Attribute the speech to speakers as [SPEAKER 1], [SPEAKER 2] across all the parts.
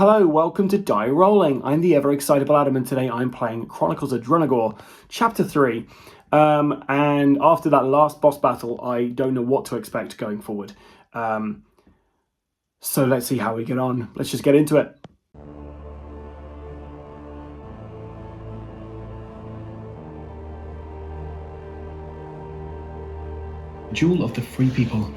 [SPEAKER 1] Hello, welcome to Die Rolling. I'm the ever-excitable Adam, and today I'm playing Chronicles of Drunagor, Chapter 3. And after that last boss battle, I don't know what to expect going forward. So let's see how we get on. Let's just get into it.
[SPEAKER 2] Jewel of the Free People.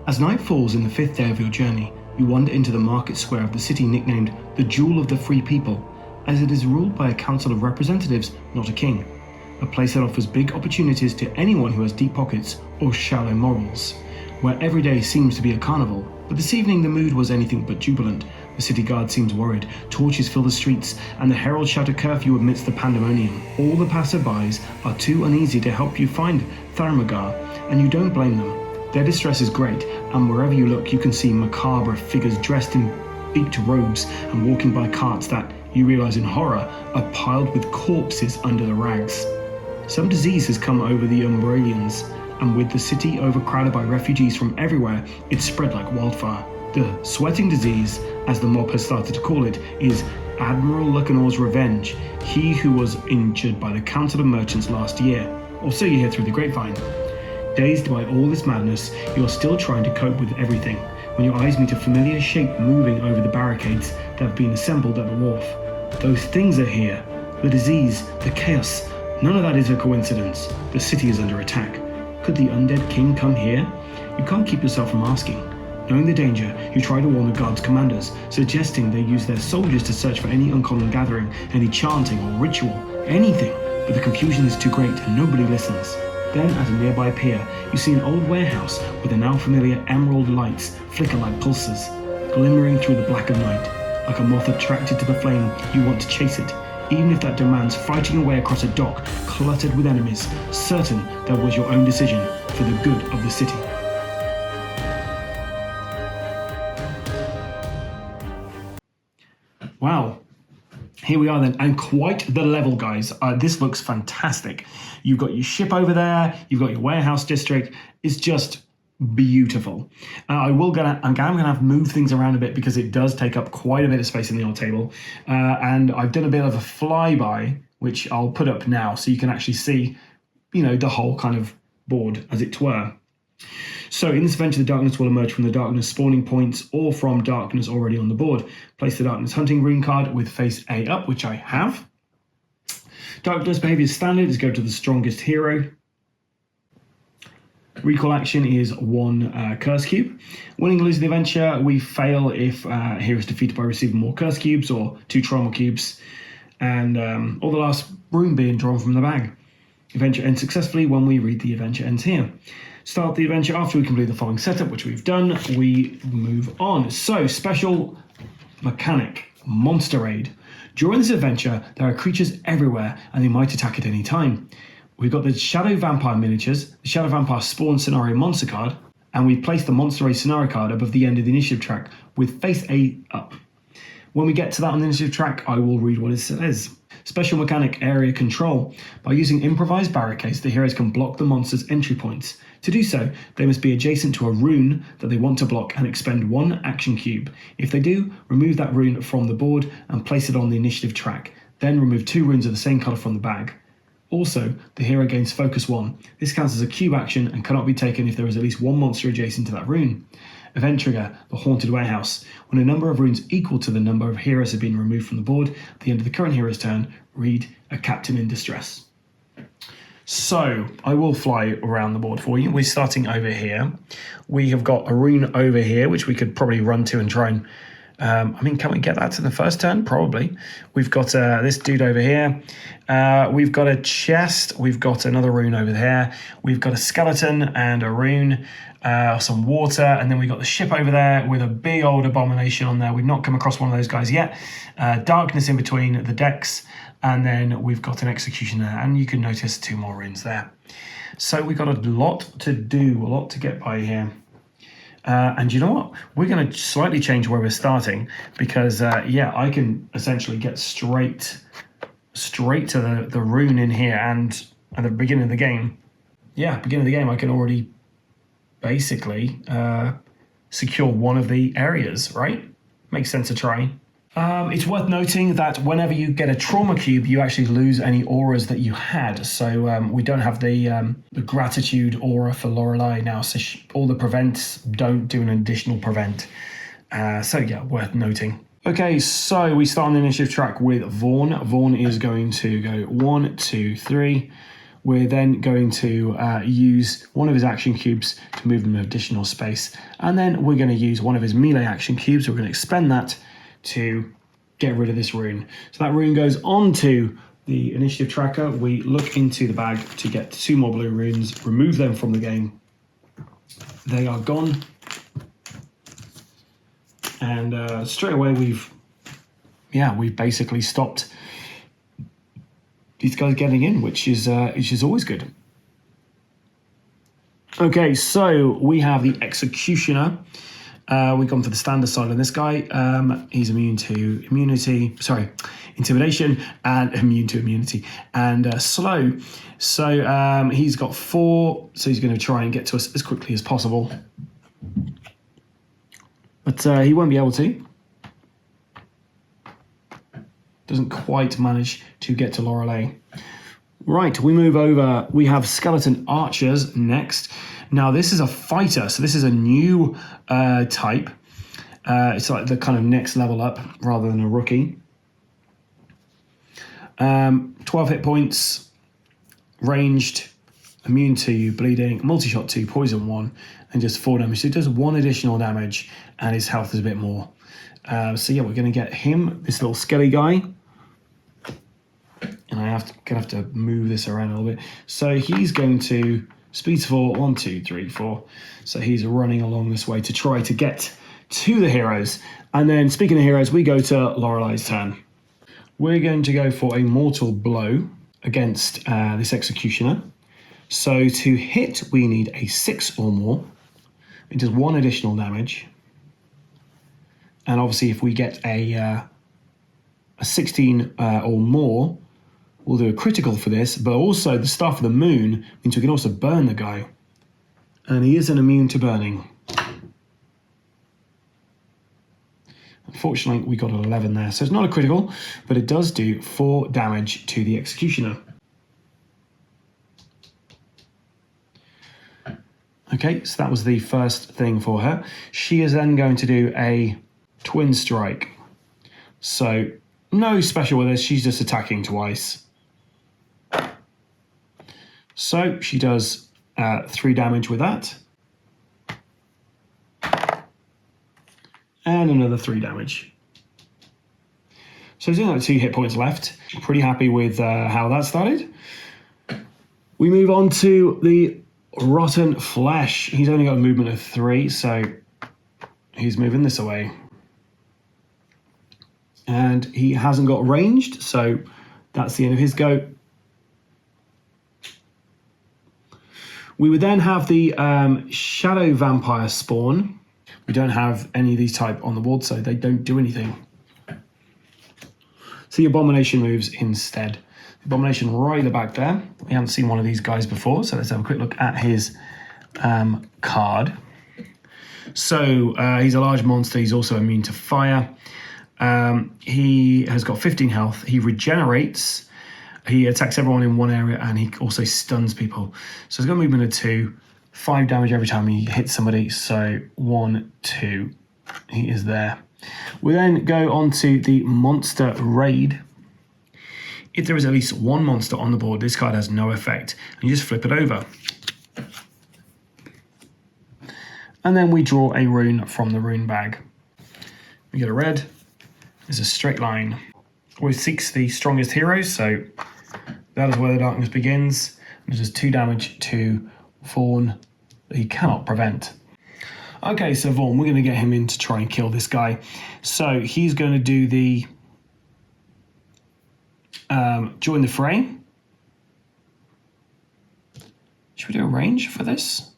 [SPEAKER 2] As night falls in the 5th day of your journey, you wander into the market square of the city nicknamed the Jewel of the Free People, as it is ruled by a council of representatives, not a king. A place that offers big opportunities to anyone who has deep pockets or shallow morals. Where every day seems to be a carnival, but this evening the mood was anything but jubilant. The city guard seems worried, torches fill the streets, and the heralds shout a curfew amidst the pandemonium. All the passerbys are too uneasy to help you find Thaumagar, and you don't blame them. Their distress is great, and wherever you look you can see macabre figures dressed in beaked robes and walking by carts that, you realise in horror, are piled with corpses under the rags. Some disease has come over the Umbralians, and with the city overcrowded by refugees from everywhere, it's spread like wildfire. The sweating disease, as the mob has started to call it, is Admiral Luckanor's revenge, he who was injured by the Council of Merchants last year, or so you hear through the grapevine. Dazed by all this madness, you are still trying to cope with everything, when your eyes meet a familiar shape moving over the barricades that have been assembled at the wharf. Those things are here. The disease, the chaos, none of that is a coincidence. The city is under attack. Could the undead king come here? You can't keep yourself from asking. Knowing the danger, you try to warn the guard's commanders, suggesting they use their soldiers to search for any uncommon gathering, any chanting or ritual, anything, but the confusion is too great and nobody listens. Then, at a nearby pier, you see an old warehouse with the now familiar emerald lights flicker like pulses, glimmering through the black of night. Like a moth attracted to the flame, you want to chase it, even if that demands fighting your way across a dock cluttered with enemies, certain that was your own decision for the good of the city. Wow. Here we are then, and quite the level, guys. This looks fantastic. You've got your ship over there, you've got your warehouse district. It's just beautiful. I'm gonna have to move things around a bit because it does take up quite a bit of space in the old table. And I've done a bit of a flyby, which I'll put up now so you can actually see, the whole kind of board, as it were. So in this adventure, the darkness will emerge from the darkness spawning points or from darkness already on the board. Place the darkness hunting rune card with face A up, which I have. Darkness behavior standard is go to the strongest hero. Recall action is 1 curse cube. Winning or losing the adventure, we fail if hero is defeated by receiving more curse cubes or 2 trauma cubes, and or the last rune being drawn from the bag. Adventure ends successfully when we read the adventure ends here. Start the adventure after we complete the following setup, which we've done. We move on. So, special mechanic, Monster Raid. During this adventure, there are creatures everywhere and they might attack at any time. We've got the Shadow Vampire miniatures, the Shadow Vampire Spawn Scenario Monster card, and we've placed the Monster Raid Scenario card above the end of the initiative track with face A up. When we get to that on the initiative track, I will read what it says. Special mechanic area control. By using improvised barricades, the heroes can block the monster's entry points. To do so, they must be adjacent to a rune that they want to block and expend 1 action cube. If they do, remove that rune from the board and place it on the initiative track. Then remove 2 runes of the same colour from the bag. Also, the hero gains Focus 1. This counts as a cube action and cannot be taken if there is at least 1 monster adjacent to that rune. Event trigger, the Haunted Warehouse. When a number of runes equal to the number of heroes have been removed from the board, at the end of the current hero's turn, read a captain in distress. So, I will fly around the board for you. We're starting over here. We have got a rune over here, which we could probably run to and try and... can we get that to the first turn? Probably. We've got this dude over here. We've got a chest. We've got another rune over there. We've got a skeleton and a rune. Some water, and then we've got the ship over there with a big old abomination on there. We've not come across one of those guys yet. Darkness in between the decks, and then we've got an execution there, and you can notice 2 more runes there. So we've got a lot to do, a lot to get by here. And you know what? We're going to slightly change where we're starting because, I can essentially get straight to the rune in here, and at the beginning of the game, I can already basically secure one of the areas, right? Makes sense to try. It's worth noting that whenever you get a trauma cube, you actually lose any auras that you had. So we don't have the gratitude aura for Lorelei now. So all the prevents don't do an additional prevent. So yeah, worth noting. Okay, so we start on the initiative track with Vaughn. Vaughn is going to go 1, 2, 3. We're then going to use one of his action cubes to move him additional space. And then we're going to use one of his melee action cubes. We're going to expend that to get rid of this rune. So that rune goes onto the initiative tracker. We look into the bag to get 2 more blue runes, remove them from the game. They are gone. And straight away we've basically stopped these guys getting in, which is always good. Okay, so we have the Executioner. We've gone for the standard side on this guy. He's immune to intimidation, and immune to immunity, and slow. So he's got 4, so he's going to try and get to us as quickly as possible. But he won't be able to. Doesn't quite manage to get to Lorelei. Right, we move over. We have Skeleton Archers next. Now, this is a fighter, so this is a new type. It's like the kind of next level up rather than a rookie. 12 hit points, ranged, immune to bleeding, multi-shot 2, poison 1, and just 4 damage. So it does 1 additional damage, and his health is a bit more. So yeah, we're going to get him, this little skelly guy. And gonna have to move this around a little bit. So he's going to speed 4, 1, 2, 3, 4. So he's running along this way to try to get to the heroes. And then speaking of heroes, we go to Lorelei's turn. We're going to go for a mortal blow against this Executioner. So to hit, we need a 6 or more. It does 1 additional damage. And obviously if we get a 16 or more, we'll do a critical for this, but also the Staff of the Moon means we can also burn the guy. And he isn't immune to burning. Unfortunately, we got an 11 there, so it's not a critical, but it does do 4 damage to the Executioner. Okay, so that was the first thing for her. She is then going to do a Twin Strike. So no special with this, she's just attacking twice. So she does 3 damage with that. And another 3 damage. So there's only like 2 hit points left. Pretty happy with how that started. We move on to the Rotten Flesh. He's only got a movement of 3, so he's moving this away. And he hasn't got ranged, so that's the end of his go. We would then have the Shadow Vampire spawn. We don't have any of these type on the board, so they don't do anything. So the Abomination moves instead. The Abomination right at the back there. We haven't seen one of these guys before, so let's have a quick look at his card. So he's a large monster. He's also immune to fire. He has got 15 health. He regenerates. He attacks everyone in one area, and he also stuns people. So he's got a movement of 2, 5 damage every time he hits somebody. So 1, 2, he is there. We then go on to the Monster Raid. If there is at least 1 monster on the board, this card has no effect, and you just flip it over. And then we draw a rune from the rune bag. We get a red. There's a straight line. Always seeks the strongest heroes, so that is where the darkness begins. And it does 2 damage to Vaughn that he cannot prevent. Okay, so Vaughn, we're going to get him in to try and kill this guy. So he's going to do the join the fray. Should we do a range for this?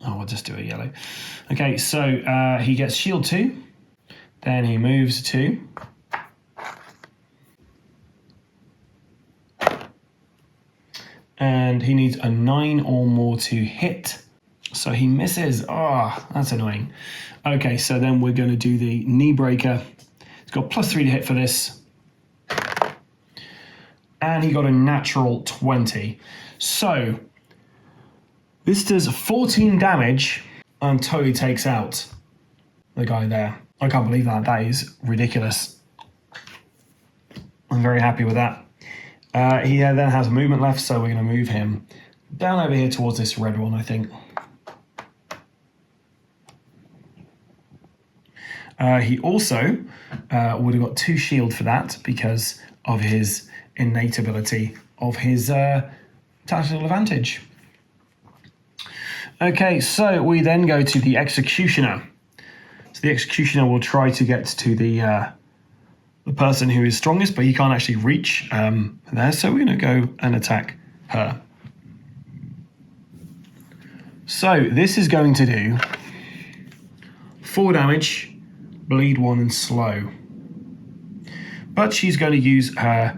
[SPEAKER 2] Oh, we'll just do a yellow. Okay, so he gets shield 2. Then he moves 2. And he needs a 9 or more to hit. So he misses. Oh, that's annoying. Okay, so then we're going to do the knee breaker. He's got +3 to hit for this. And he got a natural 20. So this does 14 damage and totally takes out the guy there. I can't believe that. That is ridiculous. I'm very happy with that. He then has movement left, so we're going to move him down over here towards this red one, I think. He also would have got 2 shield for that because of his innate ability of his tactical advantage. Okay, so we then go to the Executioner. So the Executioner will try to get to the person who is strongest, but he can't actually reach there, so we're going to go and attack her. So this is going to do 4 damage, bleed 1 and slow. But she's going to use her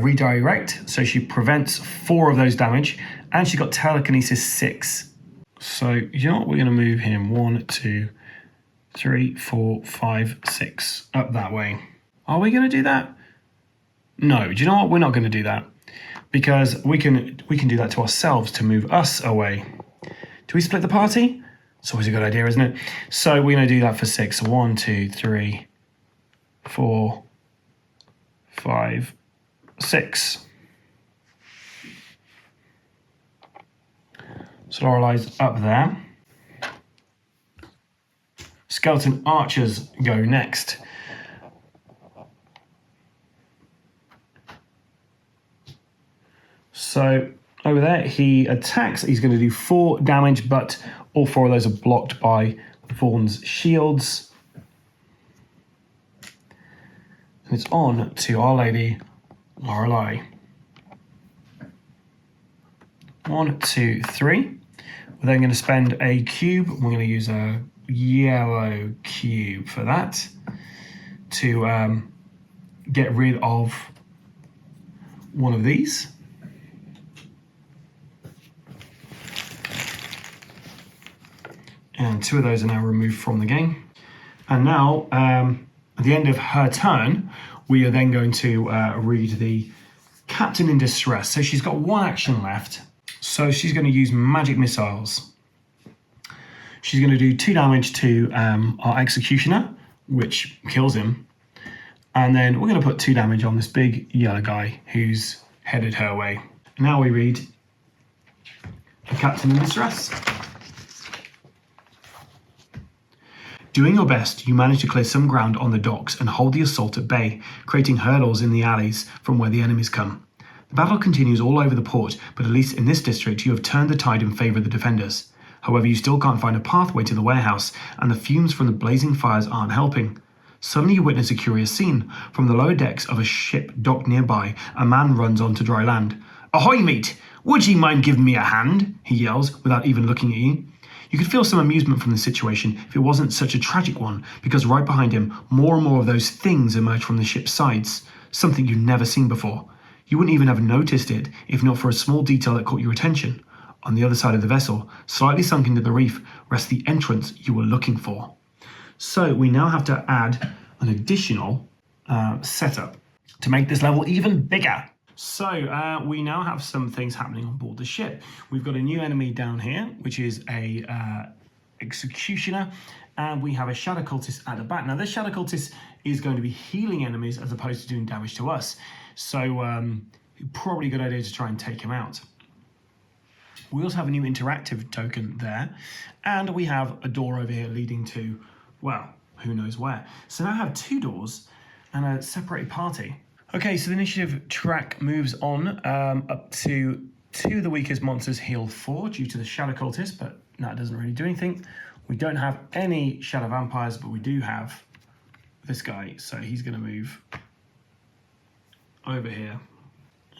[SPEAKER 2] redirect, so she prevents 4 of those damage, and she got telekinesis 6. So you know what, we're going to move him 1, 2, 3, 4, 5, 6 up that way. Are we going to do that? No, do you know what, we're not going to do that because we can do that to ourselves to move us away. Do we split the party? It's always a good idea, isn't it? So we're going to do that for 6. 1, 2, 3, 4, 5, 6. So Lorelei's up there. Skeleton archers go next. So over there, he attacks. He's going to do 4 damage, but all 4 of those are blocked by Vaughn's shields. And it's on to Our Lady Lorelei. 1, 2, 3. We're then going to spend a cube. We're going to use a yellow cube for that to get rid of one of these. And 2 of those are now removed from the game. And now, at the end of her turn, we are then going to read the Captain in Distress. So she's got 1 action left. So she's going to use magic missiles. She's going to do 2 damage to our Executioner, which kills him. And then we're going to put 2 damage on this big yellow guy who's headed her way. Now we read the Captain in Distress. Doing your best, you manage to clear some ground on the docks and hold the assault at bay, creating hurdles in the alleys from where the enemies come. The battle continues all over the port, but at least in this district you have turned the tide in favour of the defenders. However, you still can't find a pathway to the warehouse, and the fumes from the blazing fires aren't helping. Suddenly you witness a curious scene. From the lower decks of a ship docked nearby, a man runs onto dry land. "Ahoy, mate! Would ye mind giving me a hand?" he yells, without even looking at you. You could feel some amusement from the situation if it wasn't such a tragic one, because right behind him, more and more of those things emerge from the ship's sides, something you'd never seen before. You wouldn't even have noticed it if not for a small detail that caught your attention. On the other side of the vessel, slightly sunk into the reef, rests the entrance you were looking for. So we now have to add an additional setup to make this level even bigger. So we now have some things happening on board the ship. We've got a new enemy down here, which is a Executioner, and we have a Shadow Cultist at the back. Now this Shadow Cultist is going to be healing enemies as opposed to doing damage to us. So probably a good idea to try and take him out. We also have a new interactive token there, and we have a door over here leading to, well, who knows where. So now I have 2 doors and a separated party. Okay, so the initiative track moves on up to 2 of the weakest monsters heal 4 due to the Shadow Cultist, but that doesn't really do anything. We don't have any Shadow Vampires, but we do have this guy, so he's going to move over here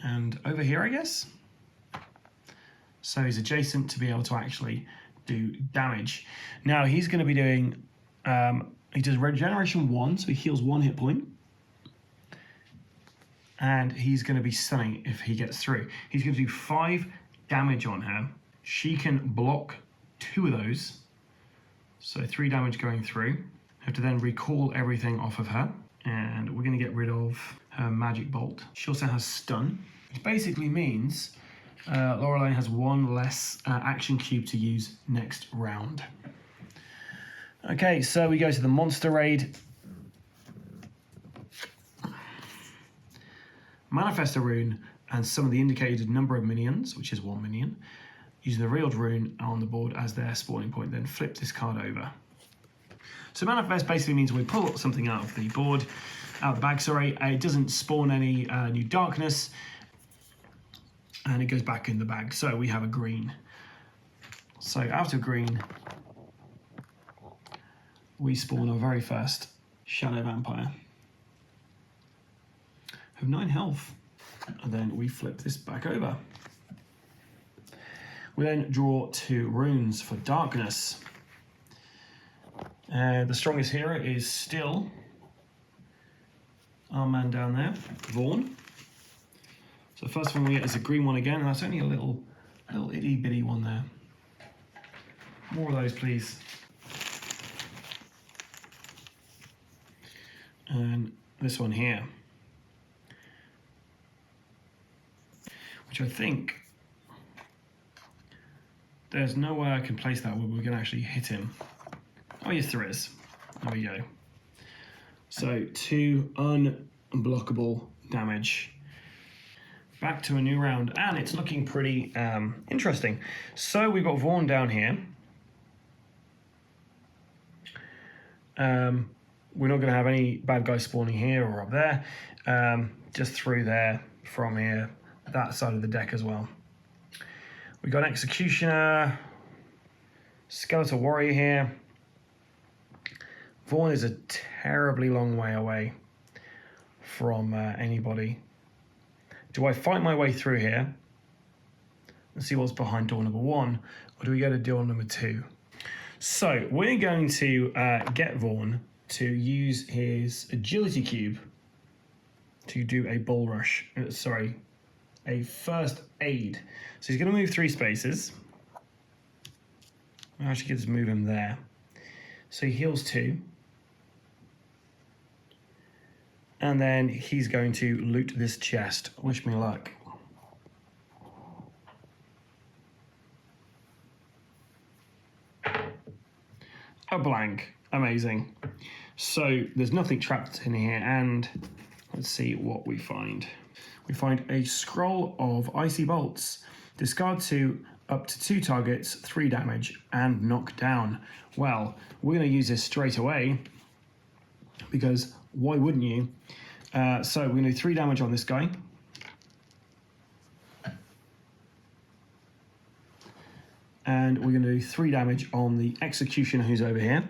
[SPEAKER 2] and over here, I guess. So he's adjacent to be able to actually do damage. Now he's going to be doing, he does regeneration 1, so he heals 1 hit point. And he's going to be stunning if he gets through. He's going to do 5 damage on her. She can block 2 of those. So 3 damage going through. Have to then recall everything off of her. And we're going to get rid of her magic bolt. She also has stun, which basically means Lorelei has 1 less action cube to use next round. Okay, so we go to the monster raid. Manifest a rune and summon the indicated number of minions, which is 1 minion, using the revealed rune on the board as their spawning point. Then flip this card over. So manifest basically means we pull something out of the board, out of the bag, sorry. It doesn't spawn any new darkness, and it goes back in the bag. So we have a green. So out of green, we spawn our very first Shadow Vampire. Have 9 health. And then we flip this back over. We then draw 2 runes for darkness. The strongest hero is still our man down there, Vaughn. So the first one we get is a green one again, and that's only a little itty bitty one there. More of those, please. And this one here, which I think there's no way I can place that where we can actually hit him. Oh yes, there is. There we go. So 2 unblockable damage. Back to a new round, and it's looking pretty interesting. So we've got Vaughn down here. We're not going to have any bad guys spawning here or up there. Just through there, from here, that side of the deck as well. We've got an Executioner, Skeletal Warrior here. Vaughn is a terribly long way away from anybody. Do I fight my way through here and see what's behind door number 1, or do we go to door number 2? So we're going to get Vaughn to use his agility cube to do a bull rush. A first aid. So he's going to move 3 spaces. I actually get to move him there. So he heals 2. And then he's going to loot this chest. Wish me luck. A blank. Amazing. So there's nothing trapped in here, and let's see what we find. We find a scroll of icy bolts. Discard 2 up to 2 targets, 3 damage, and knock down. Well, we're going to use this straight away, because why wouldn't you? So we're going to do 3 damage on this guy. And we're going to do 3 damage on the Executioner who's over here.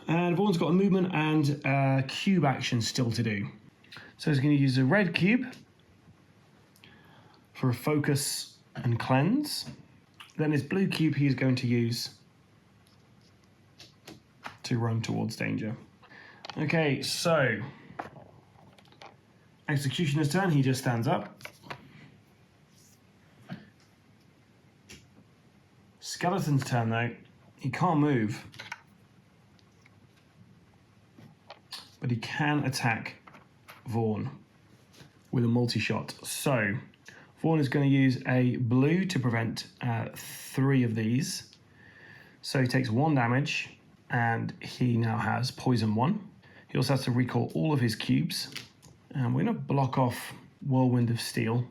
[SPEAKER 2] And Vaughn's got a movement and cube action still to do. So he's going to use a red cube for a focus and cleanse. Then his blue cube he's going to use to run towards danger. Okay, so Executioner's turn, he just stands up. Skeleton's turn though, he can't move, but he can attack Vaughn with a multi-shot. So Vaughn is going to use a blue to prevent 3 of these. So he takes 1 damage, and he now has poison 1. He also has to recall all of his cubes. And we're going to block off Whirlwind of Steel.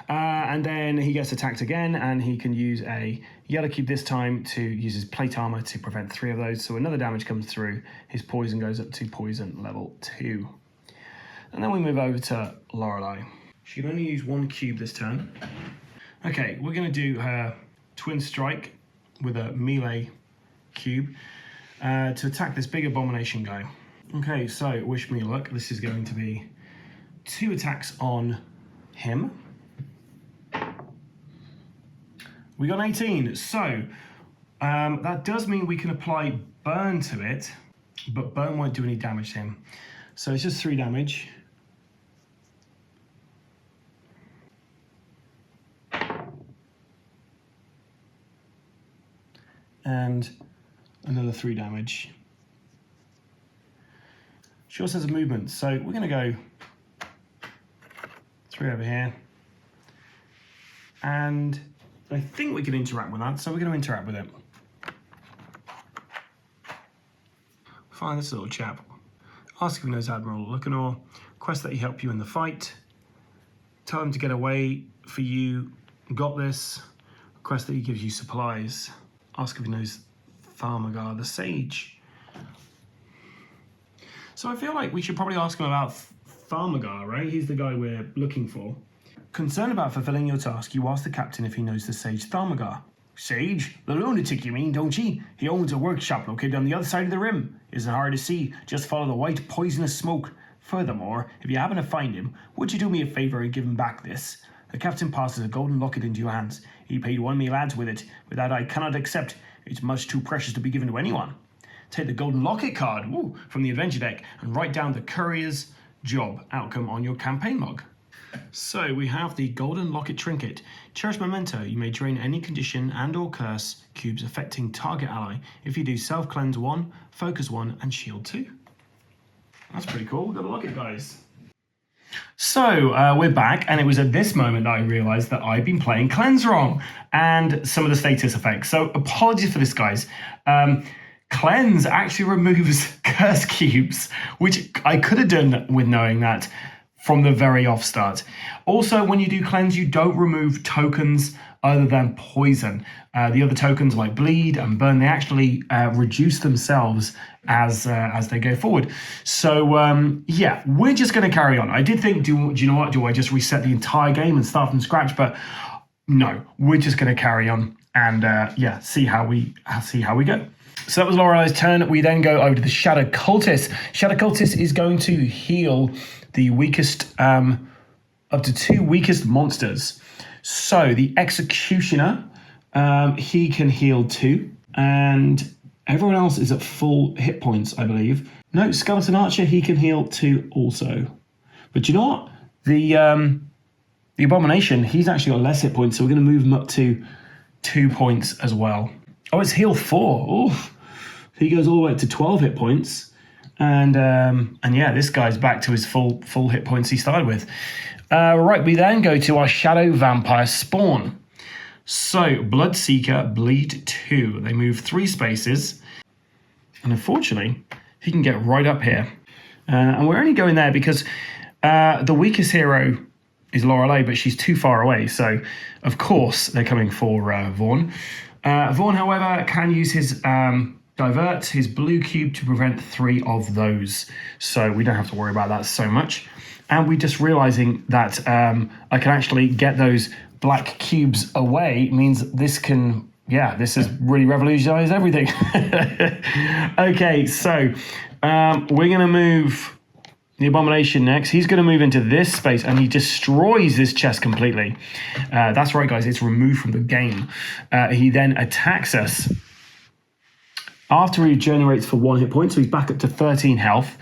[SPEAKER 2] And then he gets attacked again, and he can use a yellow cube this time to use his plate armor to prevent 3 of those. So another damage comes through. His poison goes up to poison level 2. And then we move over to Lorelei. She can only use 1 cube this turn. Okay, we're going to do her Twin Strike with a melee cube to attack this big abomination guy. Okay, so wish me luck. This is going to be 2 attacks on him. We got 18, so that does mean we can apply burn to it, but burn won't do any damage to him. So it's just 3 damage. and another 3 damage. She also has a movement, so we're going to go 3 over here. And I think we can interact with that, so we're going to interact with it. Find this little chap. Ask if he knows Admiral Lucanor. Request that he help you in the fight. Tell him to get away for you. Got this. Request that he gives you supplies. Ask if he knows Thaumagar the Sage. So I feel like we should probably ask him about Thaumagar, right? He's the guy we're looking for. Concerned about fulfilling your task, you ask the captain if he knows the Sage Thaumagar. Sage? The lunatic, you mean, don't you? He owns a workshop located on the other side of the rim. Isn't hard to see. Just follow the white, poisonous smoke. Furthermore, if you happen to find him, would you do me a favour and give him back this? The captain passes a golden locket into your hands. He paid 1 meal lads with it. With that I cannot accept. It's much too precious to be given to anyone. Take the golden locket card from the adventure deck and write down the courier's job outcome on your campaign log. So we have the golden locket trinket. Cherish memento. You may drain any condition and or curse cubes affecting target ally. If you do, self-cleanse 1, focus 1, and shield 2. That's pretty cool. We've got a locket, guys. So we're back, and it was at this moment that I realised that I'd been playing Cleanse wrong and some of the status effects. So apologies for this, guys. Cleanse actually removes curse cubes, which I could have done with knowing that from the very off start. Also, when you do Cleanse, you don't remove tokens other than poison. The other tokens like bleed and burn, they actually reduce themselves as they go forward. So yeah, we're just going to carry on. I did think, do you know what? Do I just reset the entire game and start from scratch? But no, we're just going to carry on and yeah, see how we go. So that was Lorelai's turn. We then go over to the Shadow Cultist. Shadow Cultist is going to heal the weakest, up to 2 weakest monsters. So the Executioner, he can heal 2, and everyone else is at full hit points, I believe. No, Skeleton Archer, he can heal 2 also. But you know what? The Abomination, he's actually got less hit points, so we're going to move him up to 2 points as well. Oh, it's heal 4. Oof. He goes all the way up to 12 hit points. And yeah, this guy's back to his full hit points he started with. Right, we then go to our Shadow Vampire Spawn. So, Bloodseeker, bleed 2. They move 3 spaces. And unfortunately, he can get right up here. And we're only going there because the weakest hero is Lorelei, but she's too far away. So, of course, they're coming for Vaughn. Vaughn, however, can use his divert, his blue cube, to prevent 3 of those. So we don't have to worry about that so much. And we're just realizing that I can actually get those black cubes away. Means this can, yeah, this has really revolutionized everything. Okay, so we're going to move the Abomination next. He's going to move into this space and he destroys this chest completely. That's right, guys. It's removed from the game. He then attacks us after he regenerates for 1 hit point, so he's back up to 13 health.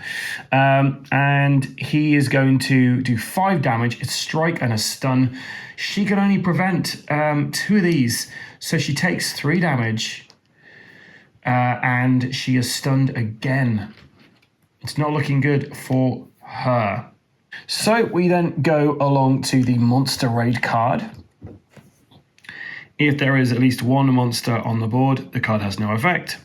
[SPEAKER 2] And he is going to do 5 damage. It's strike and a stun. She can only prevent 2 of these. So she takes 3 damage. And she is stunned again. It's not looking good for her. So we then go along to the Monster Raid card. If there is at least 1 monster on the board, the card has no effect.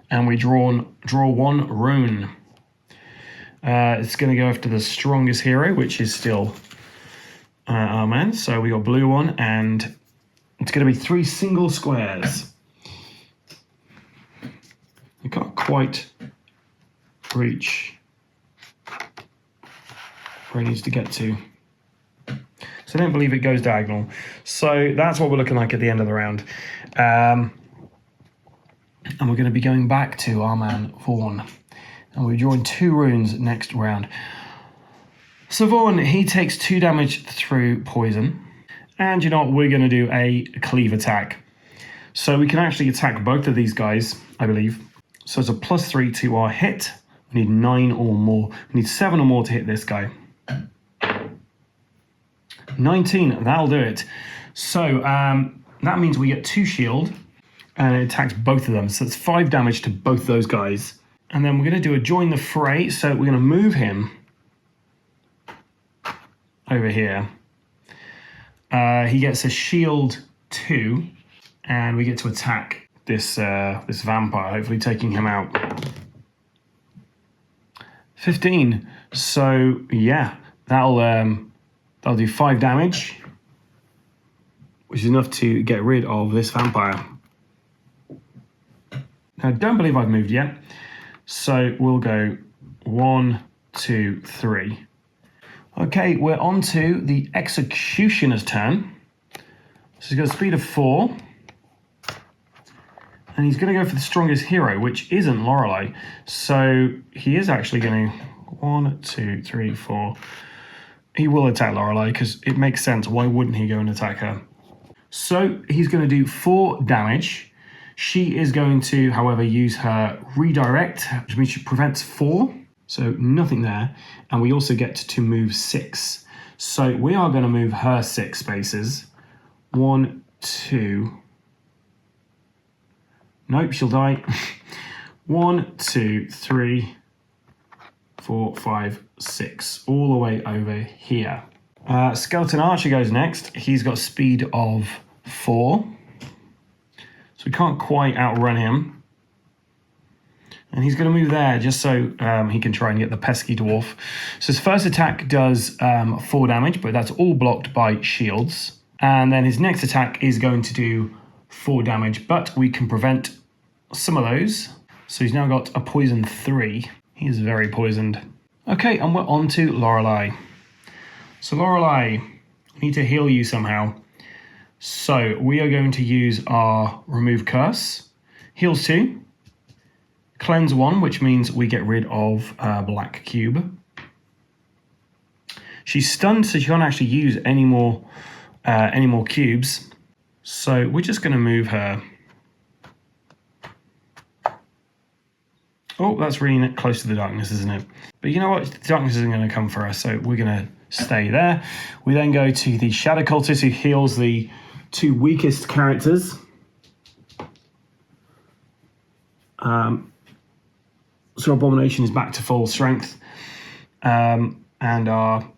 [SPEAKER 2] And we draw 1 rune. It's going to go after the strongest hero, which is still our man. So we got blue 1, and it's going to be 3 single squares. You can't quite reach where it needs to get to. So I don't believe it goes diagonal. So that's what we're looking like at the end of the round. And we're going to be going back to our man Vaughn. And we're drawing 2 runes next round. So Vaughn, he takes 2 damage through poison. And you know what? We're going to do a cleave attack. So we can actually attack both of these guys, I believe. So it's a +3 to our hit. We need 9 or more. We need 7 or more to hit this guy. 19, that'll do it. So that means we get 2 shield, and it attacks both of them. So it's 5 damage to both those guys. And then we're going to do a join the fray. So we're going to move him over here. He gets a shield 2, and we get to attack this this vampire, hopefully taking him out. 15. So yeah, that'll do 5 damage, which is enough to get rid of this vampire. Now, I don't believe I've moved yet, so we'll go 1, 2, 3. Okay, we're on to the Executioner's turn. So he's got a speed of 4. And he's going to go for the strongest hero, which isn't Lorelei. So he is actually going to... 1, 2, 3, 4. He will attack Lorelei because it makes sense. Why wouldn't he go and attack her? So he's going to do 4 damage. She is going to, however, use her redirect, which means she prevents 4. So nothing there. And we also get to move 6. So we are going to move her 6 spaces. 1, 2. Nope, she'll die. 1, 2, 3, 4, 5, 6. All the way over here. Skeleton Archer goes next. He's got speed of 4. So we can't quite outrun him. And he's going to move there just so he can try and get the pesky dwarf. So his first attack does 4 damage, but that's all blocked by shields. And then his next attack is going to do 4 damage, but we can prevent some of those. So he's now got a poison 3. He's very poisoned. Okay, and we're on to Lorelei. So Lorelei, we need to heal you somehow. So we are going to use our remove curse. Heals 2. Cleanse 1, which means we get rid of black cube. She's stunned, so she can't actually use any more cubes. So we're just going to move her. Oh, that's really close to the darkness, isn't it? But you know what? The darkness isn't going to come for us, so we're going to stay there. We then go to the Shadow Cultist, who heals the 2 weakest characters. So Abomination is back to full strength. And our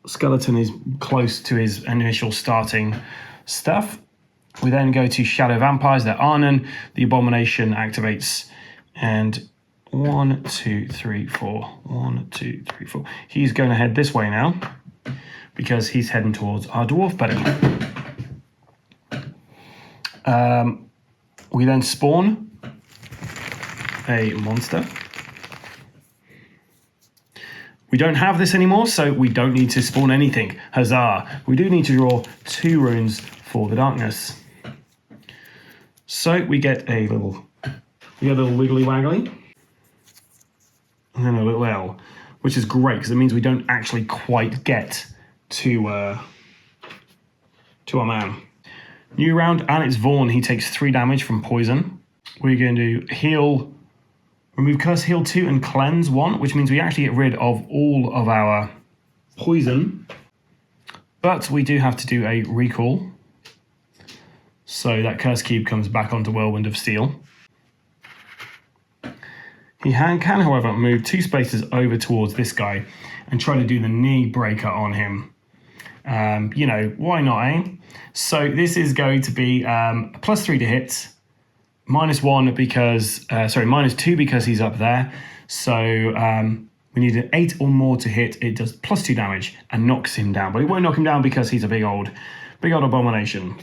[SPEAKER 2] Skeleton is close to his initial starting stuff. We then go to Shadow Vampires. They're Arnon. The Abomination activates. And 1, 2, 3, 4. 1, 2, 3, 4. He's going to head this way now because he's heading towards our dwarf buddy. We then spawn a monster. We don't have this anymore, so we don't need to spawn anything. Huzzah! We do need to draw 2 runes for the darkness. So we get a little wiggly waggly, and then a little L, which is great because it means we don't actually quite get to our man. New round, and it's Vaughn. He takes 3 damage from poison. We're going to heal, remove curse, heal 2, and cleanse 1, which means we actually get rid of all of our poison. But we do have to do a recall. So that curse cube comes back onto Whirlwind of Steel. He can, however, move 2 spaces over towards this guy and try to do the knee breaker on him. You know, why not, eh? So this is going to be +3 to hit, -1 because, -2 because he's up there. So we need an 8 or more to hit. It does +2 damage and knocks him down. But it won't knock him down because he's a big old abomination.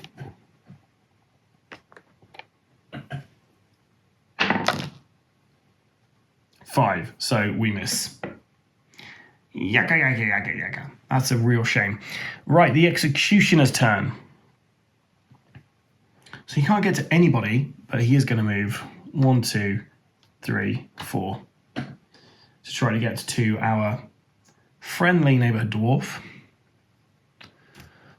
[SPEAKER 2] Five, so we miss. Yaka, yaka, yaka, yaka. That's a real shame. Right, the Executioner's turn. So he can't get to anybody, but he is going to move 1, 2, 3, 4 to try to get to our friendly neighborhood dwarf.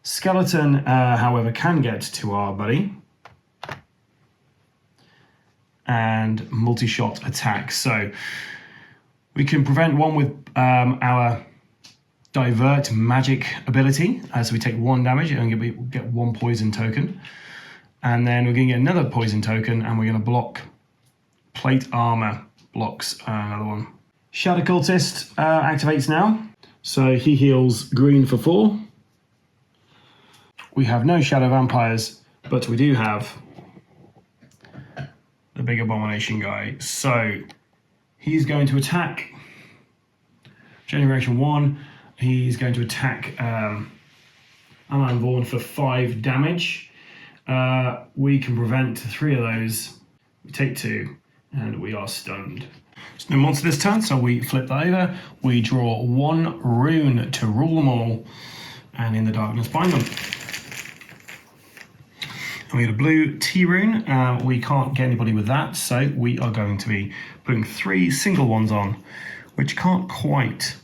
[SPEAKER 2] Skeleton, however, can get to our buddy. And multi-shot attack. So we can prevent one with our divert magic ability. So we take 1 damage and we get 1 poison token. And then we're going to get another poison token and we're going to block plate armor. Blocks another one. Shadow Cultist activates now. So he heals green for 4. We have no Shadow Vampires, but we do have the big abomination guy. So he's going to attack Generation 1. He's going to attack Alan Vaughan for 5 damage. We can prevent 3 of those. We take 2, and we are stunned. It's no monster this turn, so we flip that over. We draw 1 rune to rule them all, and in the darkness bind them. And we get a blue T rune. We can't get anybody with that, so we are going to be putting 3 single ones on, which can't quite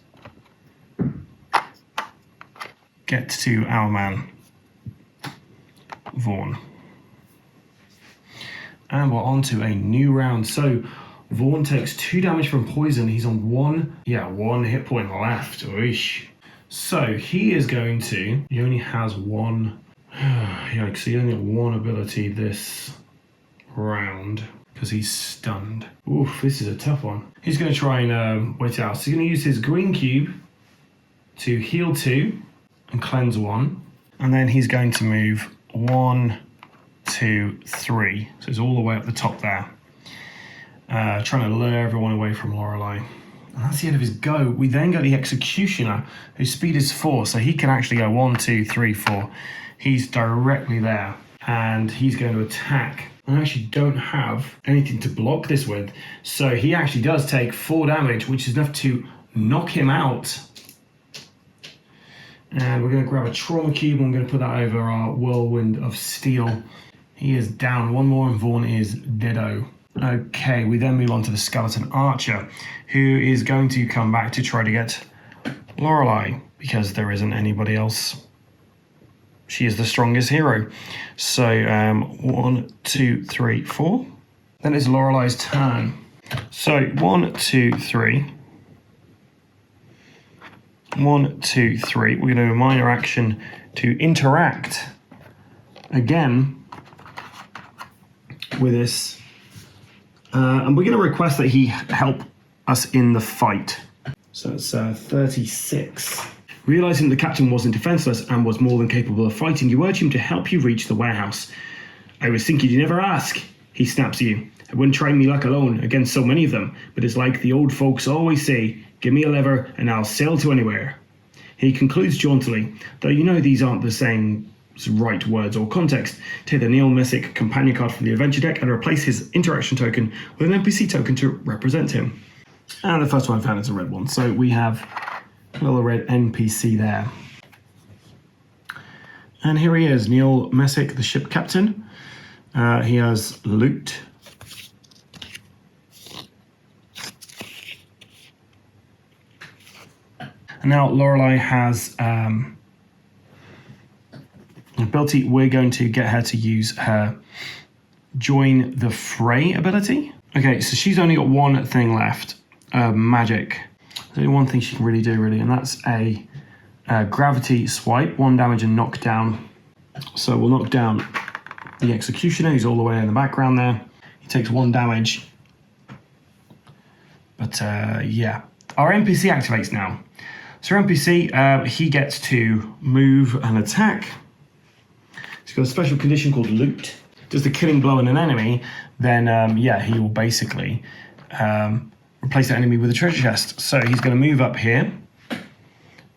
[SPEAKER 2] get to our man, Vaughan. And we're on to a new round. So Vaughan takes 2 damage from poison. He's on 1 hit point left. Oish. So he is going to, he only has 1. Yikes, he only got 1 ability this round because he's stunned. Oof, this is a tough one. He's going to try and wait it out. So he's going to use his green cube to heal 2 and cleanse 1. And then he's going to move 1, 2, 3. So it's all the way up the top there. Trying to lure everyone away from Lorelei. And that's the end of his go. We then got the Executioner, whose speed is 4, so he can actually go 1, 2, 3, 4. He's directly there, and he's going to attack. I actually don't have anything to block this with, so he actually does take 4 damage, which is enough to knock him out. And we're going to grab a Trauma Cube, and we're going to put that over our Whirlwind of Steel. He is down 1 more, and Vaughan is deado. Okay, we then move on to the Skeleton Archer, who is going to come back to try to get Lorelei, because there isn't anybody else. She is the strongest hero. So 1, 2, 3, 4. Then it's Lorelei's turn. So 1, 2, 3. 1, 2, 3. We're going to do a minor action to interact again with this. And we're going to request that he help us in the fight. So it's 36. Realizing the captain wasn't defenseless and was more than capable of fighting, you urge him to help you reach the warehouse. I was thinking you never ask, he snaps at you. I wouldn't try me luck alone against so many of them, but it's like the old folks always say, give me a lever and I'll sail to anywhere. He concludes jauntily, though you know these aren't the same right words or context. Take the Neil Messick companion card from the adventure deck and replace his interaction token with an NPC token to represent him. And the first one I found is a red one, so we have a little red NPC there. And here he is, Neil Messick, the ship captain. He has loot. And now Lorelei has an ability. We're going to get her to use her Join the Fray ability. Okay, so she's only got 1 thing left, magic. There's only 1 thing she can really do, and that's a gravity swipe, 1 damage and knock down. So we'll knock down the Executioner. He's all the way in the background there. He takes 1 damage. But yeah, our NPC activates now. So our NPC, he gets to move and attack. He's got a special condition called loot. Does the killing blow on an enemy, then yeah, he will basically replace that enemy with a treasure chest. So he's going to move up here,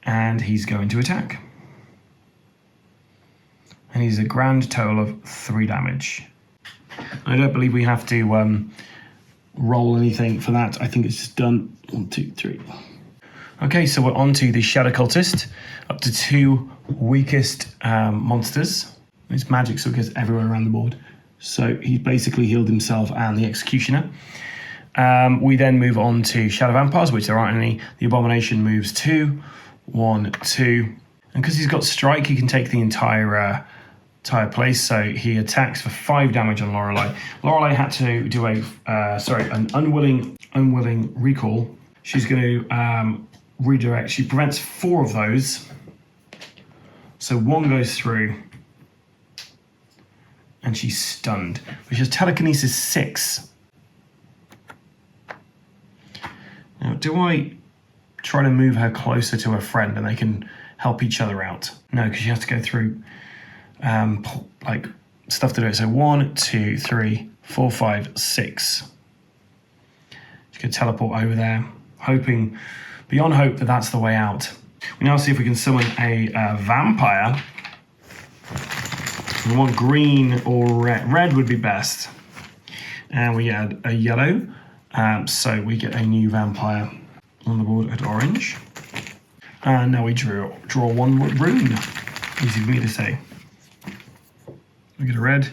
[SPEAKER 2] and he's going to attack. And he's a grand total of 3 damage. I don't believe we have to roll anything for that. I think it's just done. 1, 2, 3. Okay, so we're on to the Shadow Cultist, up to 2 weakest monsters. It's magic, so it gets everyone around the board. So he's basically healed himself and the Executioner. We then move on to Shadow Vampires, which there aren't any. The Abomination moves 2, 1, 2. And because he's got Strike, he can take the entire place. So he attacks for 5 damage on Lorelei. Lorelei had to do an unwilling recall. She's going to redirect. She prevents 4 of those. So 1 goes through. And she's stunned, which is telekinesis 6. Now, do I try to move her closer to her friend and they can help each other out? No, because she has to go through like stuff to do it. So 1, 2, 3, 4, 5, 6. She could teleport over there, hoping, beyond hope, that that's the way out. We now see if we can summon a vampire. We want green or red. Red would be best. And we add a yellow. So we get a new vampire on the board at orange. And now we draw 1 rune. Easy for me to say. We get a red.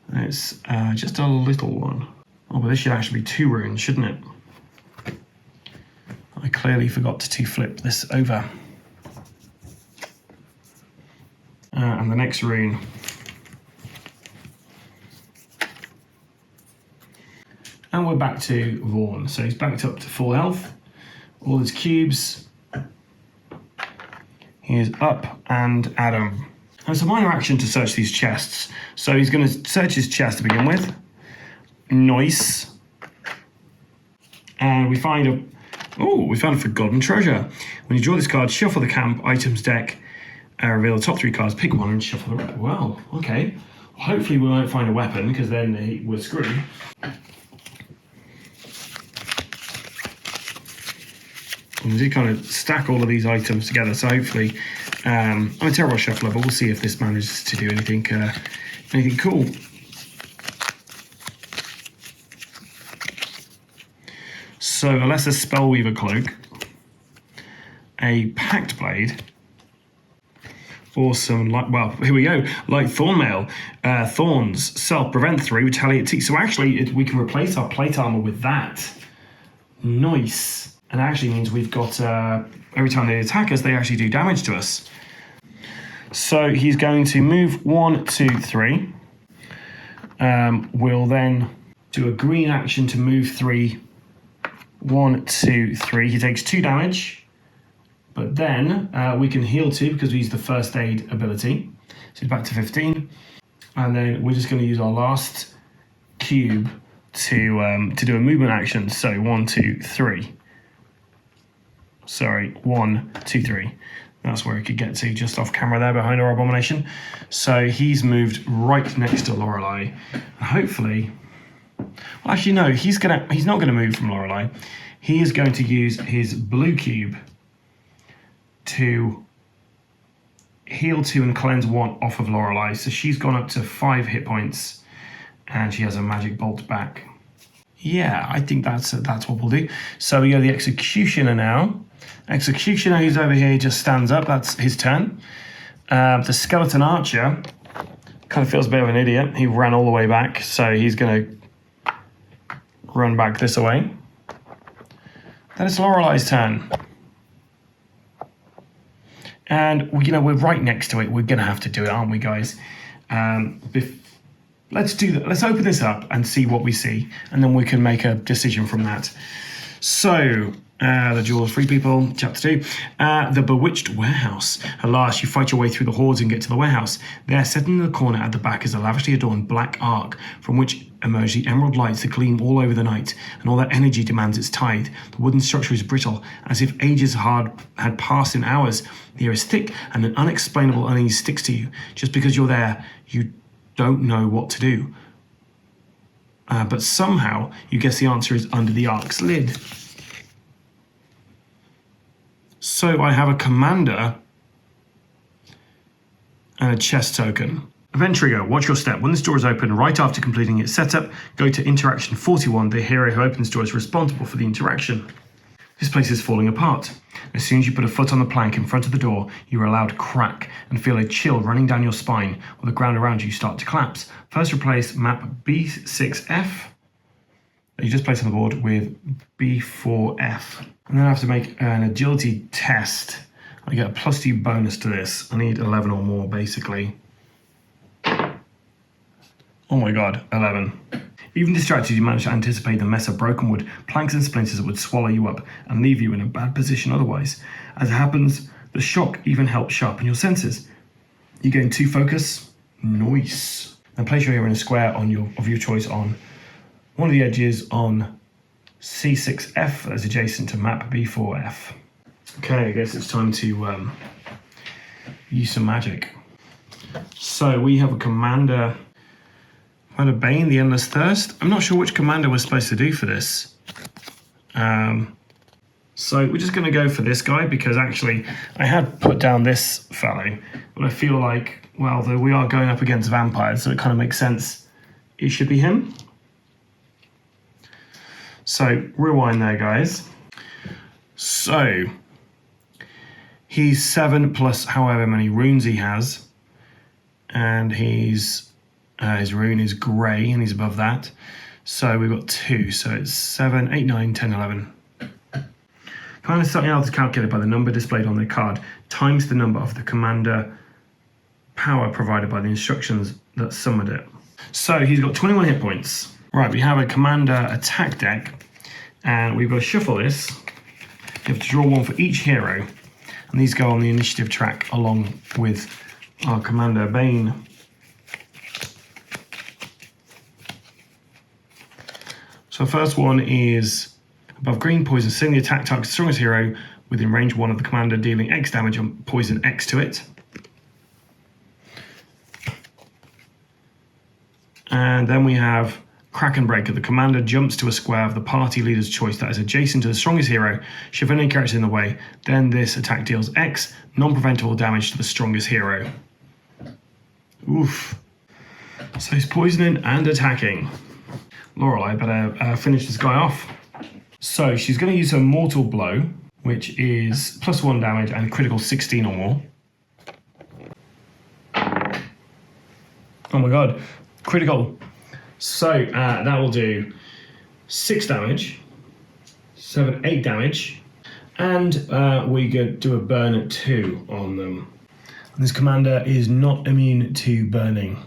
[SPEAKER 2] And it's just a little one. Oh, but this should actually be 2 runes, shouldn't it? I clearly forgot to flip this over. And the next rune. And we're back to Vaughn. So he's backed up to full health. All his cubes. He is up and Adam. And it's a minor action to search these chests. So he's going to search his chest to begin with. Nice. And we find a forgotten treasure. When you draw this card, shuffle the camp items deck, reveal the top 3 cards, pick one and shuffle the rest. Well, okay. Hopefully we won't find a weapon, because then we're screwed. And we did kind of stack all of these items together, so hopefully, I'm a terrible shuffler, but we'll see if this manages to do anything cool. So, a Lesser Spellweaver Cloak, a Pact Blade, or some, here we go, Light Thornmail, Thorns, Self, Prevent 3, Retaliate 2. So actually, we can replace our plate armor with that. Nice. And it actually means we've got, every time they attack us, they actually do damage to us. So he's going to move 1, 2, 3. We'll then do a green action to move 3. 1, 2, 3. He takes 2 damage. But then we can heal 2 because we use the first aid ability. So he's back to 15. And then we're just going to use our last cube to do a movement action. So 1, 2, 3. Sorry, 1, 2, 3. That's where he could get to, just off camera there behind our abomination. So he's moved right next to Lorelei. And hopefully, well, actually no, he's not gonna move from Lorelei. He is going to use his blue cube to heal 2 and cleanse 1 off of Lorelei. So she's gone up to 5 hit points, and she has a magic bolt back. Yeah, I think that's what we'll do. So we go to the Executioner now. Executioner, who's over here, just stands up. That's his turn. The Skeleton Archer kind of feels a bit of an idiot. He ran all the way back, so he's going to run back this way. Then it's Lorelei's turn. And, we're right next to it. We're going to have to do it, aren't we, guys? Let's do that. Let's open this up and see what we see, and then we can make a decision from that. So, the Jewel of Free People, Chapter 2. The Bewitched Warehouse. At last, you fight your way through the hordes and get to the warehouse. There, set in the corner at the back, is a lavishly adorned black ark, from which emerge the emerald lights that gleam all over the night, and all that energy demands its tithe. The wooden structure is brittle, as if ages had passed in hours. The air is thick, and an unexplainable unease sticks to you. Just because you're there, you don't know what to do. But somehow, you guess the answer is under the ark's lid. So I have a commander and a chest token. Event trigger, watch your step. When this door is open, right after completing its setup, go to interaction 41. The hero who opens the door is responsible for the interaction. This place is falling apart. As soon as you put a foot on the plank in front of the door, you are allowed crack and feel a chill running down your spine, while the ground around you start to collapse. First replace map B6F that you just placed on the board with B4F. And then I have to make an agility test. I get a +2 bonus to this. I need 11 or more, basically. Oh my god, 11. Even distracted, you manage to anticipate the mess of broken wood, planks and splinters that would swallow you up and leave you in a bad position otherwise. As it happens, the shock even helps sharpen your senses. You gain 2 focus. Nice. And place your hero in a square of your choice on one of the edges on C6F as adjacent to map B4F. Okay, I guess it's time to use some magic. So we have a commander, Bane, the Endless Thirst. I'm not sure which commander we're supposed to do for this. So we're just going to go for this guy because actually I had put down this fellow, but I feel like, well, we are going up against vampires, so it kind of makes sense. It should be him. So rewind there, guys. So he's 7 plus however many runes he has, and his rune is grey and he's above that. So we've got 2, so it's 7, 8, 9, 10, 11. Commander starting out is calculated by the number displayed on the card times the number of the commander power provided by the instructions that summoned it. So he's got 21 hit points. Right, we have a commander attack deck, and we've got to shuffle this. You have to draw 1 for each hero, and these go on the initiative track along with our commander Bane. So the first one is above green, poison, sing the attack target's strongest hero within range 1 of the commander, dealing X damage and poison X to it. And then we have Kraken Breaker. The commander jumps to a square of the party leader's choice that is adjacent to the strongest hero. Shove any character in the way, then this attack deals X non-preventable damage to the strongest hero. Oof. So he's poisoning and attacking. Lorelei better finish this guy off. So she's going to use her Mortal Blow, which is +1 damage and critical 16 or more. Oh my god, critical. So that will do 6 damage, 7, 8 damage, and we could do a burn at 2 on them. And this commander is not immune to burning,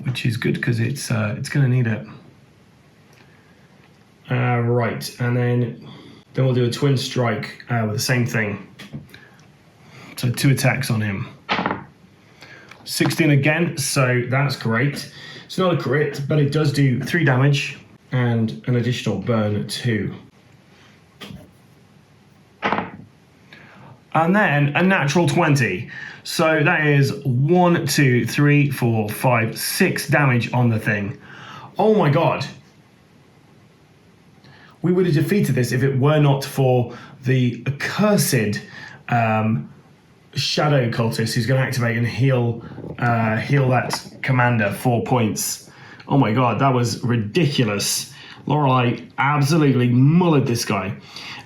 [SPEAKER 2] which is good because it's going to need it. Right, and then we'll do a twin strike with the same thing. So 2 attacks on him. 16 again, so that's great. It's not a crit, but it does do 3 damage and an additional burn at 2. And then a natural 20. So that is 1, 2, 3, 4, 5, 6 damage on the thing. Oh my god. We would have defeated this if it were not for the accursed shadow cultist who's going to activate and heal that commander 4 points. Oh my god, that was ridiculous. Lorelei absolutely mullered this guy.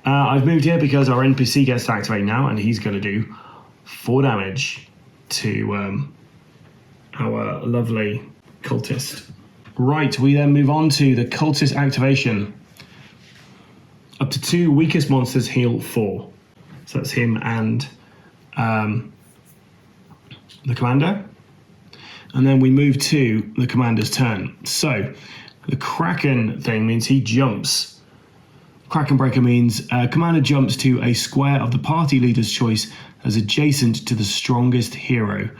[SPEAKER 2] I've moved here because our NPC gets to activate now, and he's going to do 4 damage to our lovely cultist. Right, we then move on to the cultist activation. Up to 2 weakest monsters heal 4. So that's him and the commander. And then we move to the commander's turn. So the Kraken thing means he jumps. Kraken Breaker means commander jumps to a square of the party leader's choice as adjacent to the strongest hero.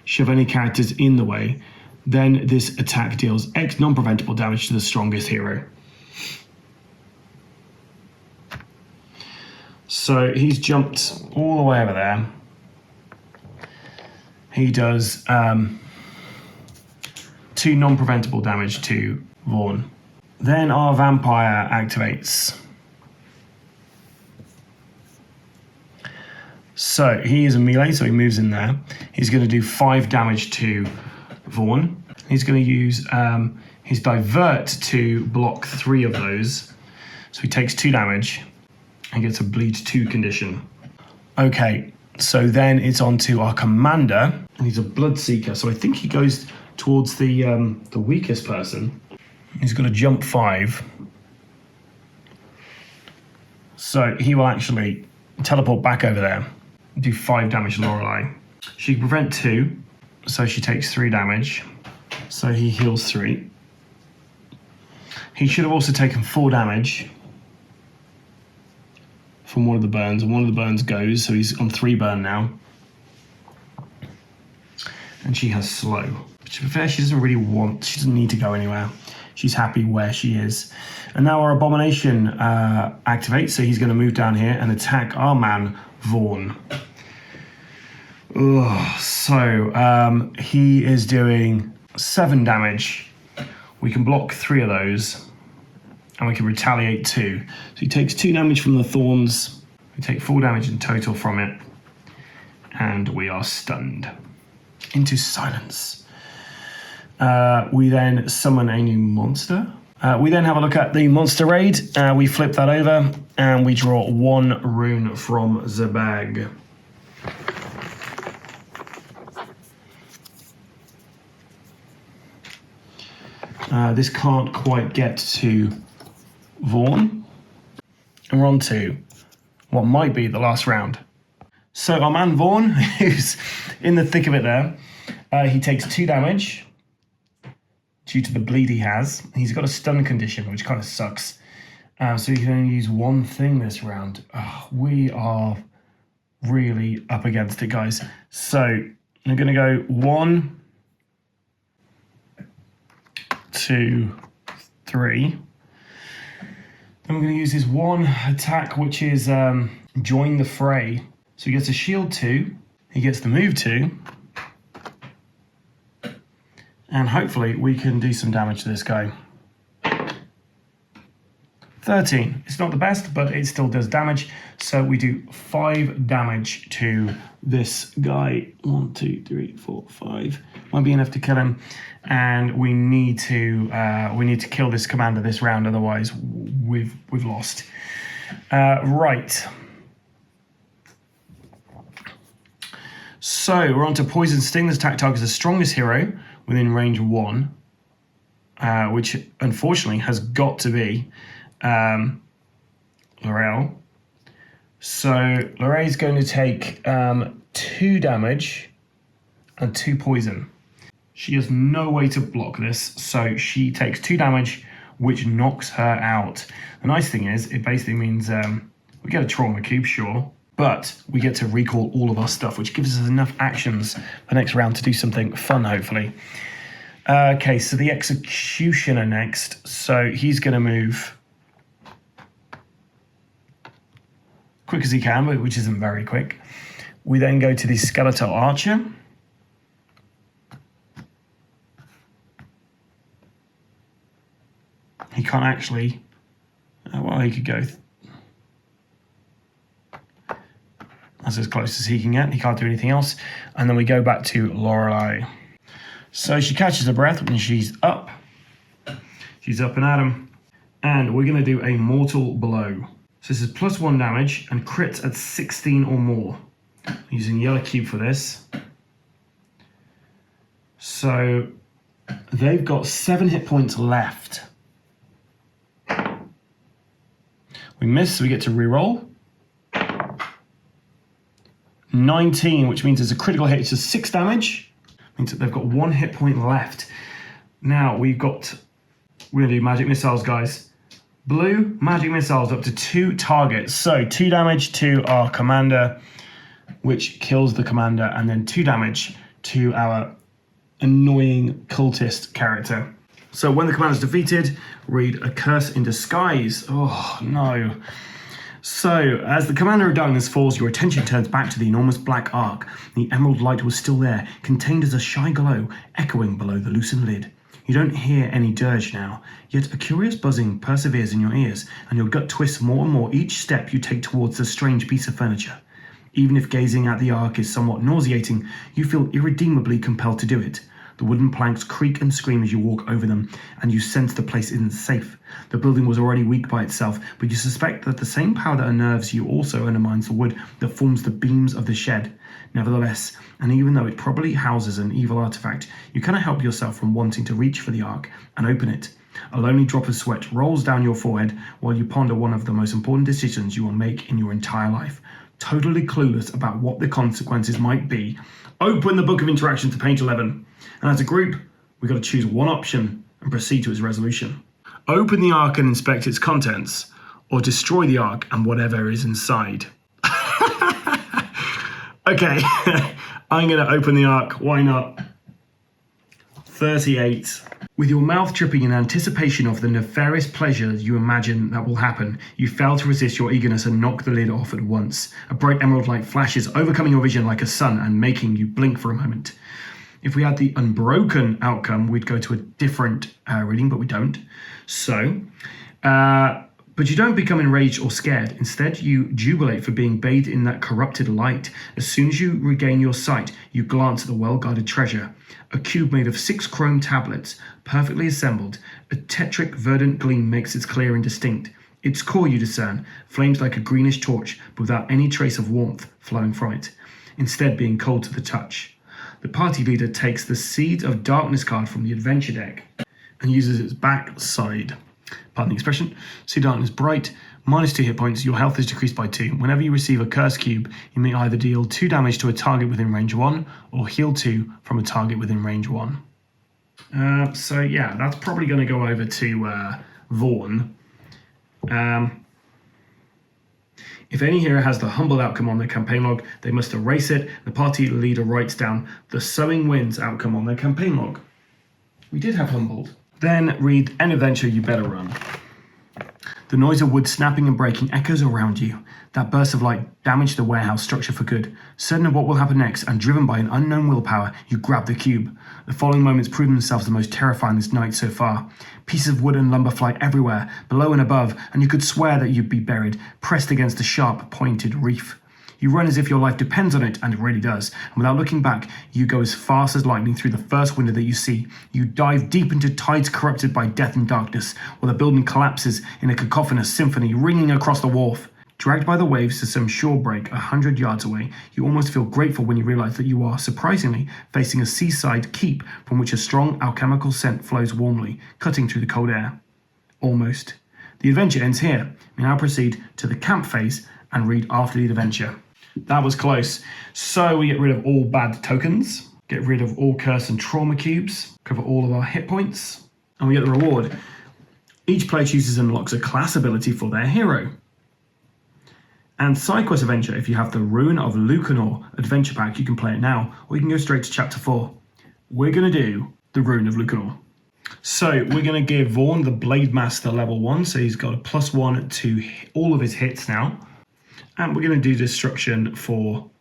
[SPEAKER 2] Shove any characters in the way. Then this attack deals X non-preventable damage to the strongest hero. So he's jumped all the way over there. He does 2 non-preventable damage to Vaughn. Then our vampire activates. So he is a melee, so he moves in there. He's going to do 5 damage to Vaughn. He's going to use his divert to block 3 of those. So he takes 2 damage and gets a bleed 2 condition. Okay, so then it's on to our commander, and he's a Bloodseeker, so I think he goes towards the weakest person. He's going to jump 5. So he will actually teleport back over there, do 5 damage to Lorelei. She can prevent 2, so she takes 3 damage. So he heals 3. He should have also taken 4 damage from one of the burns, and one of the burns goes, so he's on 3 burn now. And she has slow. But to be fair, she doesn't need to go anywhere. She's happy where she is. And now our abomination activates, so he's going to move down here and attack our man, Vaughn. So he is doing 7 damage. We can block 3 of those, and we can retaliate 2. So he takes 2 damage from the thorns. We take 4 damage in total from it, and we are stunned into silence. We then summon a new monster. We then have a look at the monster raid. We flip that over, and we draw 1 rune from the bag. This can't quite get to Vaughn. And we're on to what might be the last round. So our man Vaughn, who's in the thick of it there, he takes 2 damage due to the bleed he has. He's got a stun condition, which kind of sucks. So he can only use 1 thing this round. We are really up against it, guys. So I'm going to go 1, 2, 3. Then we're going to use his 1 attack, which is Join the Fray. So he gets a shield 2, he gets the move 2, and hopefully we can do some damage to this guy. 13. It's not the best, but it still does damage. So we do 5 damage to this guy. 1, 2, 3, 4, 5. Might be enough to kill him. And we need to kill this commander this round, otherwise we've lost. Right. So we're on to Poison Sting. This attack targets the strongest hero within range 1, which unfortunately has got to be Laurel. So Lorel's going to take 2 damage and 2 poison. She has no way to block this, so she takes 2 damage, which knocks her out. The nice thing is, it basically means we get a trauma cube, sure, but we get to recall all of our stuff, which gives us enough actions for next round to do something fun, hopefully. Okay, so the Executioner next. So he's going to move quick as he can, which isn't very quick. We then go to the Skeletal Archer. He can't actually, well, he could go. That's as close as he can get. He can't do anything else. And then we go back to Lorelei. So she catches her breath when she's up. She's up and at him. And we're going to do a Mortal Blow. So this is +1 damage and crits at 16 or more. I'm using yellow cube for this. So they've got 7 hit points left. We miss, so we get to reroll. 19, which means it's a critical hit. It's just 6 damage. Means that they've got 1 hit point left. Now we're going to do magic missiles, guys. Blue magic missiles up to 2 targets. So 2 damage to our commander, which kills the commander, and then 2 damage to our annoying cultist character. So when the commander's defeated, read a curse in disguise. Oh no. So, as the commander of darkness falls, your attention turns back to the enormous black arc. The emerald light was still there, contained as a shy glow, echoing below the loosened lid. You don't hear any dirge now, yet a curious buzzing perseveres in your ears, and your gut twists more and more each step you take towards the strange piece of furniture. Even if gazing at the arc is somewhat nauseating, you feel irredeemably compelled to do it. The wooden planks creak and scream as you walk over them, and you sense the place isn't safe. The building was already weak by itself, but you suspect that the same power that unnerves you also undermines the wood that forms the beams of the shed. Nevertheless, and even though it probably houses an evil artifact, you cannot help yourself from wanting to reach for the ark and open it. A lonely drop of sweat rolls down your forehead while you ponder one of the most important decisions you will make in your entire life. Totally clueless about what the consequences might be, open the Book of Interactions to page 11. And as a group, We've got to choose one option and proceed to its resolution. Open the Ark and inspect its contents, or destroy the Ark and whatever is inside. Okay, I'm going to open the Ark. Why not? 38. With your mouth dripping in anticipation of the nefarious pleasure you imagine that will happen, you fail to resist your eagerness and knock the lid off at once. A bright emerald light flashes, overcoming your vision like a sun and making you blink for a moment. If we had the unbroken outcome, we'd go to a different reading, but we don't. But you don't become enraged or scared. Instead, you jubilate for being bathed in that corrupted light. As soon as you regain your sight, you glance at the well-guarded treasure. A cube made of 6 chrome tablets, perfectly assembled. A tetric verdant gleam makes it clear and distinct. Its core, you discern, flames like a greenish torch, but without any trace of warmth flowing from it, instead being cold to the touch. The party leader takes the Seed of Darkness card from the adventure deck and uses its back side. Pardon the expression. See darkness bright, -2 hit points, your health is decreased by 2. Whenever you receive a curse cube, you may either deal 2 damage to a target within range 1, or heal 2 from a target within range 1. So yeah, that's probably going to go over to Vaughn. If any hero has the humble outcome on their campaign log, they must erase it. The party leader writes down the Sowing Winds outcome on their campaign log. We did have humbled. Then read End Adventure, you better run. The noise of wood snapping and breaking echoes around you. That burst of light damaged the warehouse structure for good. Certain of what will happen next, and driven by an unknown willpower, you grab the cube. The following moments prove themselves the most terrifying this night so far. Pieces of wood and lumber fly everywhere, below and above, and you could swear that you'd be buried, pressed against a sharp, pointed reef. You run as if your life depends on it, and it really does. And without looking back, you go as fast as lightning through the first window that you see. You dive deep into tides corrupted by death and darkness, while the building collapses in a cacophonous symphony ringing across the wharf. Dragged by the waves to some shore break 100 yards away, you almost feel grateful when you realize that you are, surprisingly, facing a seaside keep from which a strong alchemical scent flows warmly, cutting through the cold air. Almost. The adventure ends here. We now proceed to the camp phase and read after the adventure. That was close. So we get rid of all bad tokens, get rid of all curse and trauma cubes, cover all of our hit points, and we get the reward. Each player chooses and unlocks a class ability for their hero. And side quest adventure, if you have the Rune of Lucanor adventure pack, you can play it now, or you can go straight to chapter 4. We're going to do the Rune of Lucanor. So we're going to give Vaughn the Blade Master level 1, so he's got a +1 to all of his hits now. And we're going to do destruction for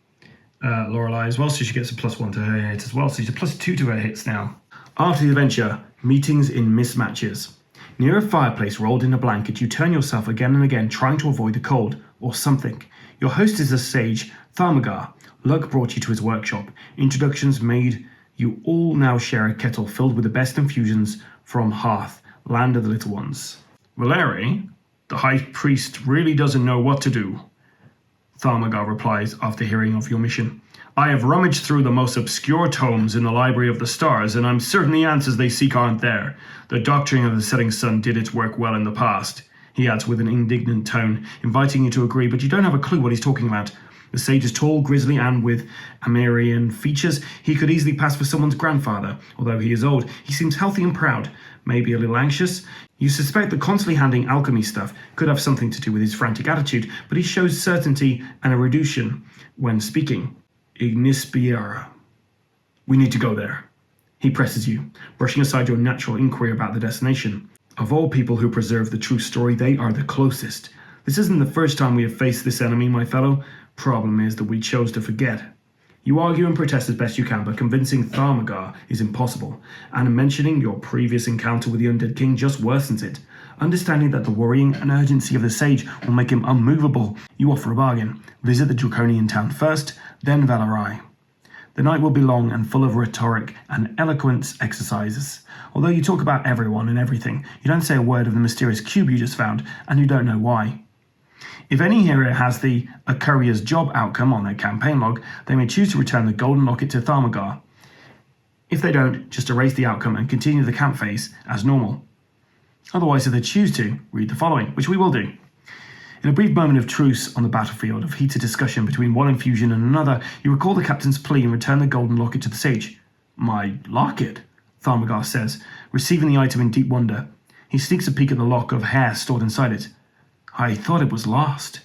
[SPEAKER 2] Lorelei as well, so she gets a +1 to her hits as well, so she's a +2 to her hits now. After the adventure, meetings in mismatches. Near a fireplace rolled in a blanket, you turn yourself again and again, trying to avoid the cold, or something. Your host is the sage Tharmagar. Luck brought you to his workshop. Introductions made. You all now share a kettle filled with the best infusions from Hearth, land of the little ones. Valeri, the high priest, really doesn't know what to do. Tharmagar replies after hearing of your mission. I have rummaged through the most obscure tomes in the Library of the Stars, and I'm certain the answers they seek aren't there. The doctrine of the setting sun did its work well in the past, he adds with an indignant tone, inviting you to agree, but you don't have a clue what he's talking about. The sage is tall, grisly, and with Amarian features. He could easily pass for someone's grandfather. Although he is old, he seems healthy and proud, maybe a little anxious. You suspect that constantly handling alchemy stuff could have something to do with his frantic attitude, but he shows certainty and erudition when speaking. Ignispiera. We need to go there. He presses you, brushing aside your natural inquiry about the destination. Of all people who preserve the true story, they are the closest. This isn't the first time we have faced this enemy, my fellow. Problem is that we chose to forget. You argue and protest as best you can, but convincing Tharmagar is impossible, and mentioning your previous encounter with the Undead King just worsens it. Understanding that the worrying and urgency of the sage will make him unmovable, you offer a bargain. Visit the Draconian town first, then Valerai. The night will be long and full of rhetoric and eloquence exercises. Although you talk about everyone and everything, you don't say a word of the mysterious cube you just found, and you don't know why. If any hero has the A Courier's Job outcome on their campaign log, they may choose to return the golden locket to Tharmagar. If they don't, just erase the outcome and continue the camp phase as normal. Otherwise, if they choose to, read the following, which we will do. In a brief moment of truce on the battlefield of heated discussion between one infusion and another, you recall the captain's plea and return the golden locket to the sage. My locket? Tharmagar says, receiving the item in deep wonder. He sneaks a peek at the lock of hair stored inside it. I thought it was lost.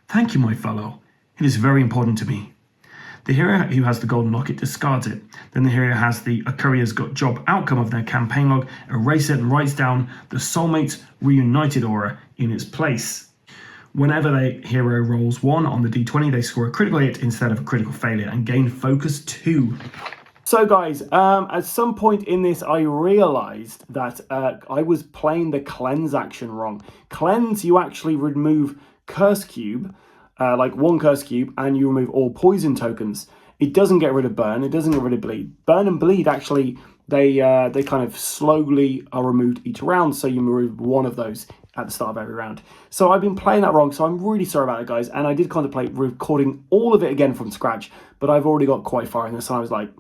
[SPEAKER 2] Thank you, my fellow. It is very important to me. The hero who has the golden locket discards it. Then the hero has the A Courier's Got Job outcome of their campaign log, erase it and writes down the Soulmates Reunited aura in its place. Whenever the hero rolls 1 on the d20, they score a critical hit instead of a critical failure and gain focus 2.
[SPEAKER 1] So guys, at some point in this, I realized that I was playing the cleanse action wrong. Cleanse, you actually remove curse cube, like 1 curse cube, and you remove all poison tokens. It doesn't get rid of burn, it doesn't get rid of bleed. Burn and bleed, actually, they kind of slowly are removed each round, so you remove 1 of those at the start of every round. So I've been playing that wrong, so I'm really sorry about it, guys, and I did contemplate recording all of it again from scratch, but I've already got quite far in this, and I was like,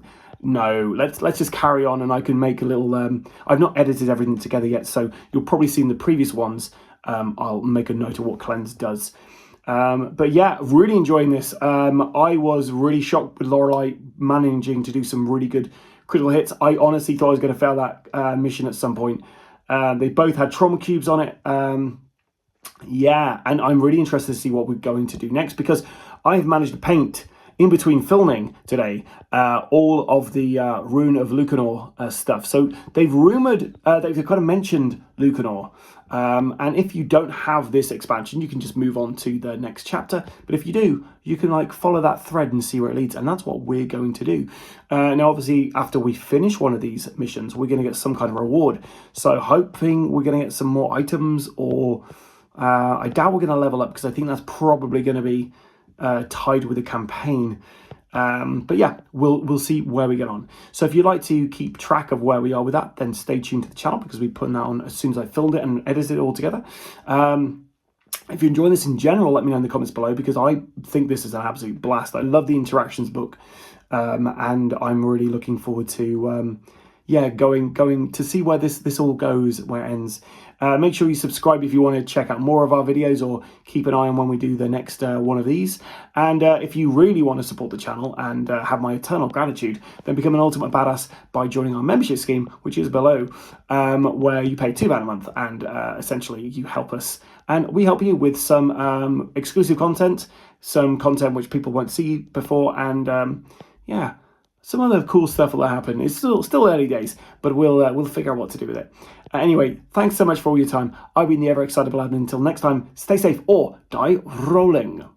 [SPEAKER 1] no, let's just carry on, and I can make a little, I've not edited everything together yet, so you'll probably see in the previous ones, I'll make a note of what cleanse does. But yeah, really enjoying this. I was really shocked with Lorelei managing to do some really good critical hits. I honestly thought I was going to fail that mission at some point. They both had trauma cubes on it. Yeah, and I'm really interested to see what we're going to do next, because I've managed to paint, in between filming today, all of the Rune of Lucanor stuff. So they've rumoured, they've kind of mentioned Lucanor. And if you don't have this expansion, you can just move on to the next chapter. But if you do, you can like follow that thread and see where it leads. And that's what we're going to do. Now, obviously, after we finish one of these missions, we're going to get some kind of reward. So hoping we're going to get some more items, or I doubt we're going to level up, because I think that's probably going to be tied with the campaign. But yeah, we'll see where we get on. So if you'd like to keep track of where we are with that, then stay tuned to the channel, because we're putting that on as soon as I filmed it and edited it all together. If you're enjoying this in general, let me know in the comments below, because I think this is an absolute blast. I love the interactions book, and I'm really looking forward to yeah, going to see where this all goes, where it ends. Make sure you subscribe if you want to check out more of our videos, or keep an eye on when we do the next one of these. And if you really want to support the channel and have my eternal gratitude, then become an ultimate badass by joining our membership scheme, which is below, where you pay £2 a month, and essentially you help us, and we help you with some exclusive content, some content which people won't see before, and yeah, some other cool stuff will happen. It's still early days, but we'll figure out what to do with it. Anyway, thanks so much for all your time. I've been the ever excitable admin. Until next time, stay safe or die rolling.